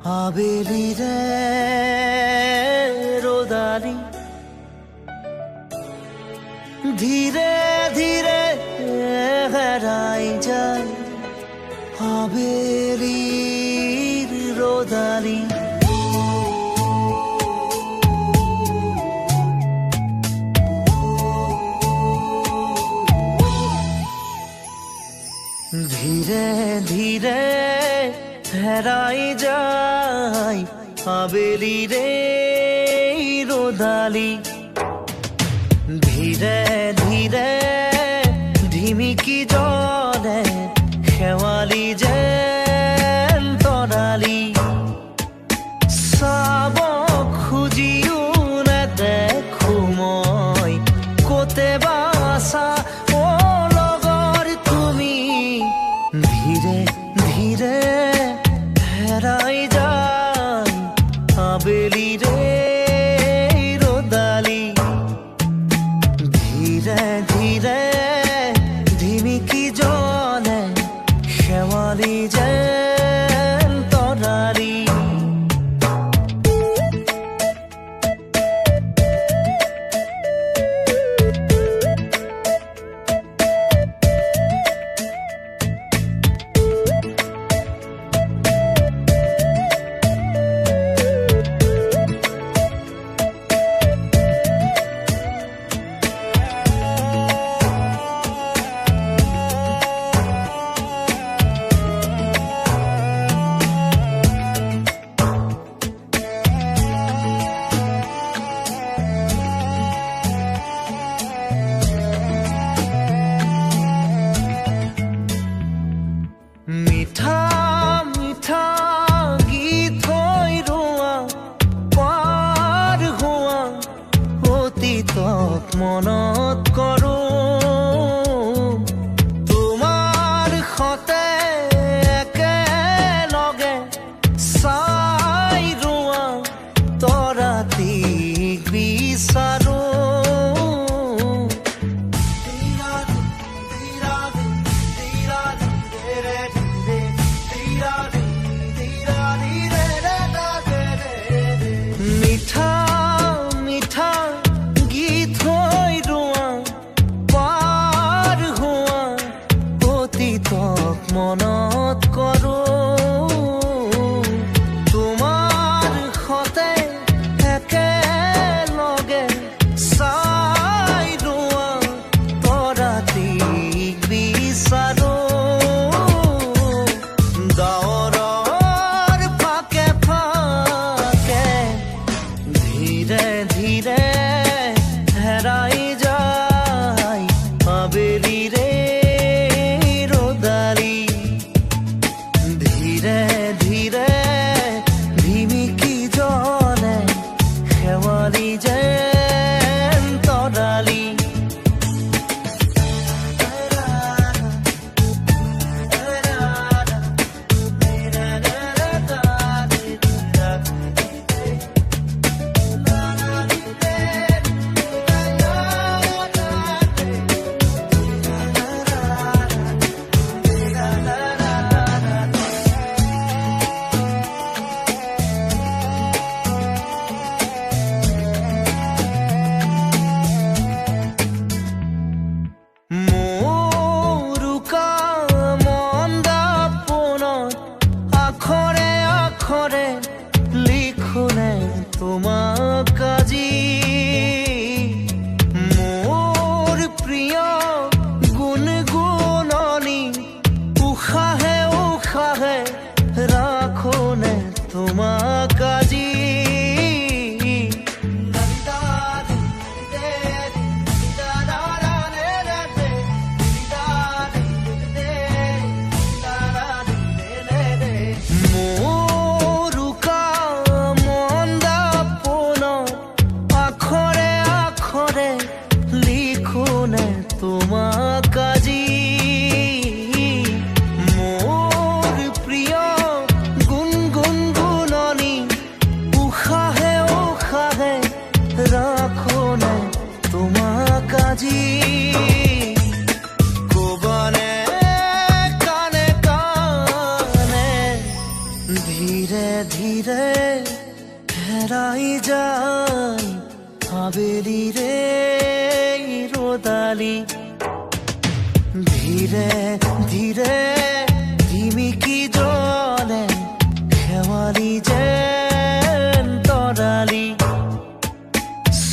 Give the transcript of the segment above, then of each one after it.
আবেলি ৰে ৰোদালি ধীৰে ধীৰে হেৰাই যায় আবেলিৰ ৰোদালি ধীৰে ধীৰে হেৰাই যায় আবেলিৰ ৰোদালি ধীৰে ধীৰে ঢিমিকি জলে শেৱালি যেন তৰালি চাব খুজিও নেদেখো মই ক'তে বা আছা অ লগৰ তুমি ধীৰে ধীৰে হেৰাই যায় আবেলিৰ ৰ'দালি ধীৰে ধীৰে ঢিমিকি জলে শেৱালি যেন তৰালি মিঠা মিঠা গীত হৈ ৰোৱা পাৰ হোৱা অতীতক মনত কৰোঁ তোমাৰ সতে একেলগে চাই ৰোৱা তৰাটিক বিচাৰোঁ মিঠা মিঠা গীত হৈ ৰোৱা পাৰ হোৱা অতীতক মনত কৰোঁ তোমাৰ সতে একেলগে চাই ৰোৱা তৰাটিক বিচাৰোঁ ডাৱৰৰ ফাকে ফাকে ধীৰে ধীৰে হেৰাই যায় আবেলিৰ ৰ'দালি আবেলি ৰে ৰোদালি ধীৰে ধীৰে ধিমিকি জলে শেৱালি যেন তৰালি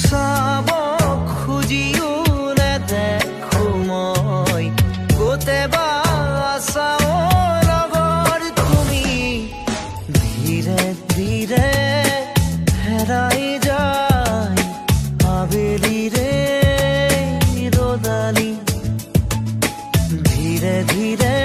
চাব খুজিও নেদেখো মই গোটেবা আছাও লগৰ তুমি ধীৰে ধীৰে হেৰাই যায় আবেলি ৰে ৰোদালি ধীৰে ধীৰে